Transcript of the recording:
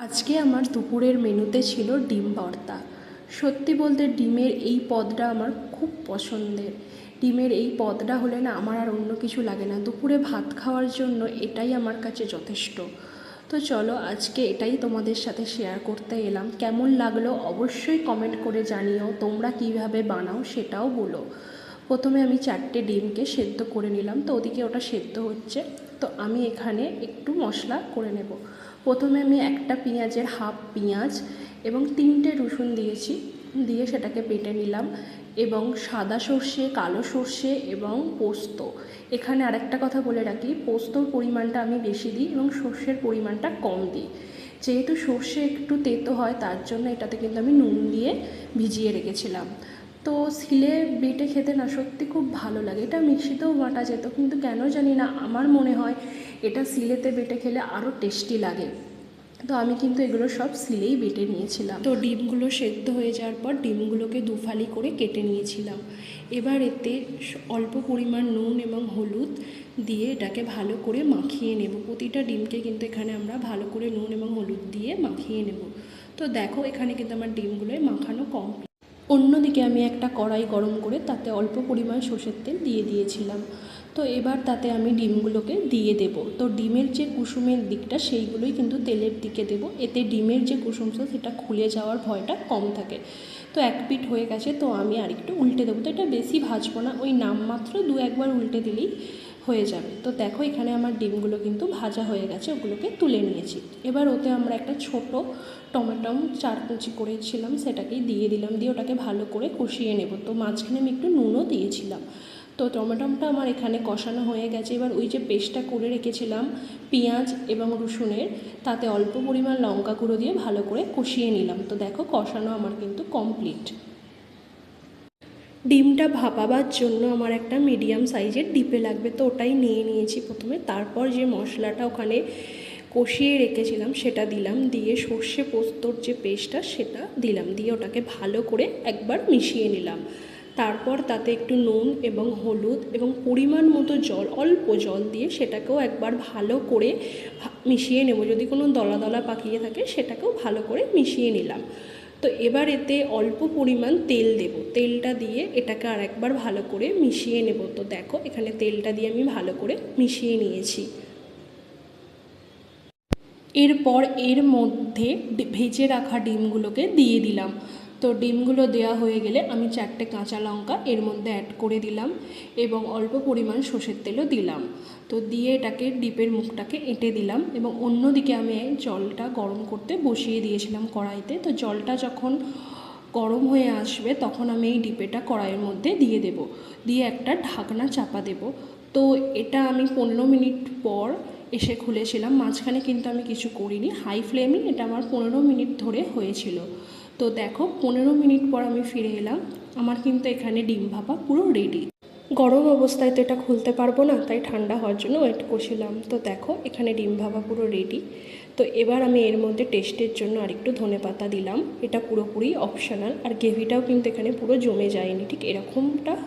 আজকে আমার দুপুরের মেনুতে ছিল ডিম ভর্তা। সত্যি বলতে ডিমের এই পদটা আমার খুব পছন্দের। ডিমের এই পদটা হলে না আমার আর অন্য কিছু লাগে না। দুপুরে ভাত খাওয়ার জন্য এটাই আমার কাছে যথেষ্ট। তো চলো আজকে এটাই তোমাদের সাথে শেয়ার করতে এলাম। কেমন লাগলো অবশ্যই কমেন্ট করে জানিও। তোমরা কিভাবে বানাও সেটাও বলো। প্রথমে আমি 4টে ডিমকে সেদ্ধ করে নিলাম, তো ওদিকে ওটা সেদ্ধ হচ্ছে। তো আমি এখানে একটু মশলা করে নেব। প্রথমে আমি একটা পেঁয়াজের হাফ পেঁয়াজ এবং 3টে রসুন দিয়েছি, দিয়ে সেটাকে বেটে নিলাম। এবং সাদা সর্ষে, কালো সর্ষে এবং পোস্ত। এখানে আরেকটা কথা বলে রাখি, পোস্তর পরিমাণটা আমি বেশি দিই এবং সর্ষের পরিমাণটা কম দিই। যেহেতু সর্ষে একটু তেতো হয় তার জন্য এটাতে কিন্তু আমি নুন দিয়ে ভিজিয়ে রেখেছিলাম। তো শিলে বেটে খেতে না সত্যি খুব ভালো লাগে। এটা মিক্সিতেও বাটা যেত, কিন্তু কেন জানি না আমার মনে হয় এটা শিলেতে বেটে খেলে আরও টেস্টি লাগে। তো আমি কিন্তু এগুলো সব শিলেই বেটে নিয়েছিলাম। তো ডিমগুলো সেদ্ধ হয়ে যাওয়ার পর ডিমগুলোকে দুফালি করে কেটে নিয়েছিলাম। এবার এতে অল্প পরিমাণ নুন এবং হলুদ দিয়ে এটাকে ভালো করে মাখিয়ে নেব। প্রতিটা ডিমকে কিন্তু এখানে আমরা ভালো করে নুন এবং হলুদ দিয়ে মাখিয়ে নেব। তো দেখো এখানে কিন্তু আমার ডিমগুলোয় মাখানো কমপ্লিট। অন্যদিকে আমি একটা কড়াই গরম করে তাতে অল্প পরিমাণ সর্ষের তেল দিয়ে দিয়েছিলাম। তো এবার তাতে আমি ডিমগুলোকে দিয়ে দেব। তো ডিমের যে কুসুমের দিকটা সেইগুলোই কিন্তু তেলের দিকে দেব, এতে ডিমের যে কুসুমটা সেটা খুলে যাওয়ার ভয়টা কম থাকে। তো এক পিঠ হয়ে গেছে, তো আমি আরেকটু উল্টে দেবো। তো এটা বেশি ভাজবো না, ওই নামমাত্র 2-1বার উল্টে দিলেই হয়ে যাবে। তো দেখো এখানে আমার ডিমগুলো কিন্তু ভাজা হয়ে গেছে, ওগুলোকে তুলে নিয়েছি। এবার ওতে আমরা একটা ছোট টমেটো 4 কুচি করেছিলাম সেটাকেই দিয়ে দিলাম, দিয়ে ওটাকে ভালো করে কষিয়ে নেব। তো মাঝখানে আমি একটু নুনও দিয়েছিলাম। তো টমেটোটা আমার এখানে কষানো হয়ে গেছে। এবার ওই যে পেস্টটা করে রেখেছিলাম পেঁয়াজ এবং রসুনের, তাতে অল্প পরিমাণ লঙ্কা গুঁড়ো দিয়ে ভালো করে কষিয়ে নিলাম। তো দেখো কষানো আমার কিন্তু কমপ্লিট। ডিমটা ভাপাবার জন্য আমার একটা মিডিয়াম সাইজের ডিপে লাগবে, তো ওটাই নিয়ে নিয়েছি প্রথমে। তারপর যে মশলাটা ওখানে কষিয়ে রেখেছিলাম সেটা দিলাম, দিয়ে সর্ষে পোস্তর যে পেস্টটা সেটা দিলাম, দিয়ে ওটাকে ভালো করে একবার মিশিয়ে নিলাম। তারপর তাতে একটু নুন এবং হলুদ এবং পরিমাণ মতো জল, অল্প জল দিয়ে সেটাকেও একবার ভালো করে মিশিয়ে নেব। যদি কোনো দলা দলা পাকিয়ে থাকে সেটাকেও ভালো করে মিশিয়ে নিলাম। তো এবার এতে অল্প পরিমাণ তেল দেব, তেলটা দিয়ে এটাকে আর একবার ভালো করে মিশিয়ে নেব। তো দেখো এখানে তেলটা দিয়ে আমি ভালো করে মিশিয়ে নিয়েছি। এরপর এর মধ্যে ভেজে রাখা ডিমগুলোকে দিয়ে দিলাম। তো ডিমগুলো দেওয়া হয়ে গেলে আমি 4টে কাঁচা লঙ্কা এর মধ্যে অ্যাড করে দিলাম এবং অল্প পরিমাণ সর্ষের তেলও দিলাম। তো দিয়ে এটাকে ডিপের মুখটাকে এঁটে দিলাম এবং অন্যদিকে আমি জলটা গরম করতে বসিয়ে দিয়েছিলাম কড়াইতে। তো জলটা যখন গরম হয়ে আসবে তখন আমি এই ডিপেটা কড়াইয়ের মধ্যে দিয়ে দেব, দিয়ে একটা ঢাকনা চাপা দেব। তো এটা আমি 15 মিনিট পর এসে খুলেছিলাম। মাঝখানে কিন্তু আমি কিছু করিনি, হাই ফ্লেমে এটা আমার 15 মিনিট ধরে হয়েছিল। তো দেখো 15 মিনিট পর আমি ফিরে এলাম, আমার কিন্তু এখানে ডিম ভাপা পুরো রেডি। গরম অবস্থায় তো এটা খুলতে পারবো না, তাই ঠান্ডা হওয়ার জন্য ওয়েট করছিলাম। তো দেখো এখানে ডিম ভাপা পুরো রেডি। তো এবার আমি এর মধ্যে টেস্টের জন্য আরেকটু ধনেপাতা দিলাম। এটা পুরোপুরি অপশনাল, আর গ্রেভিটাও কিন্তু এখানে পুরো জমে যায়নি, ঠিক এরকমটা